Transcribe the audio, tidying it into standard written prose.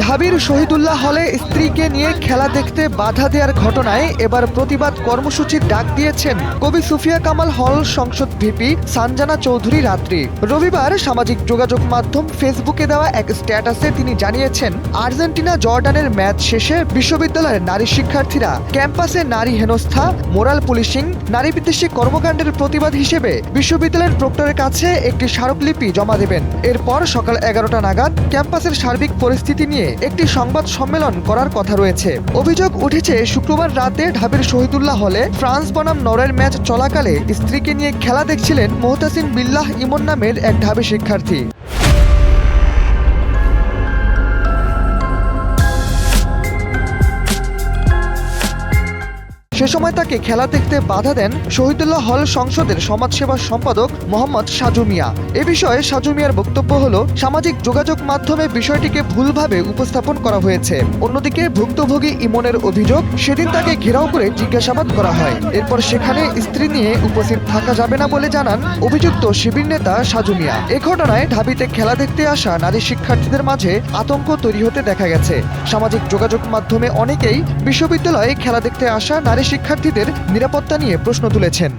ঢাবির শহীদুল্লাহ হলে স্ত্রীকে নিয়ে খেলা দেখতে বাধা দেওয়ার ঘটনায় এবার প্রতিবাদ কর্মসূচির ডাক দিয়েছেন কবি সুফিয়া কামাল হল সংসদ ভিপি সানজানা চৌধুরী রাত্রি। রবিবার সামাজিক যোগাযোগ মাধ্যম ফেসবুকে দেওয়া এক স্ট্যাটাসে তিনি জানিয়েছেন, আর্জেন্টিনা জর্ডানের ম্যাচ শেষে বিশ্ববিদ্যালয়ের নারী শিক্ষার্থীরা ক্যাম্পাসে নারী হেনস্থা, মোরাল পুলিশিং, নারী বিদ্বেষী কর্মকাণ্ডের প্রতিবাদ হিসেবে বিশ্ববিদ্যালয়ের প্রক্টরের কাছে একটি স্মারকলিপি জমা দেবেন। এরপর সকাল 11টা নাগাদ ক্যাম্পাসের সার্বিক পরিস্থিতি নিয়ে একটি সংবাদ সম্মেলন করার কথা রয়েছে। অভিযোগ উঠেছে, শুক্রবার রাতে ঢাবির শহীদুল্লাহ হলে ফ্রান্স বনাম নরওয়ের ম্যাচ চলাকালে স্ত্রীকে নিয়ে খেলা দেখছিলেন মোহতাসিন বিল্লাহ ইমন নামের এক ঢাবি শিক্ষার্থী। সে সময় তাকে খেলা দেখতে বাধা দেন শহীদুল্লাহ হল সংসদের সমাজসেবা সম্পাদক মোহাম্মদ সাজু মিয়া। এ বিষয়ে সাজু মিয়ার বক্তব্য হলো, সামাজিক যোগাযোগ মাধ্যমে বিষয়টিকে ভুলভাবে উপস্থাপন করা হয়েছে। অন্যদিকে ভুক্তভোগী ইমনের অভিযোগ, সেদিন তাকে ঘেরাও করে জিজ্ঞাসাবাদ করা হয়। এরপর সেখানে স্ত্রী নিয়ে উপস্থিত থাকা যাবে না বলে জানান অভিযুক্ত শিবির নেতা সাজু মিয়া। এ ঘটনায় ঢাবিতে খেলা দেখতে আসা নারী শিক্ষার্থীদের মাঝে আতঙ্ক তৈরি হতে দেখা গেছে। সামাজিক যোগাযোগ মাধ্যমে অনেকেই বিশ্ববিদ্যালয়ে খেলা দেখতে আসা নারী শিক্ষার্থীদের নিরাপত্তা নিয়ে প্রশ্ন তুলেছেন।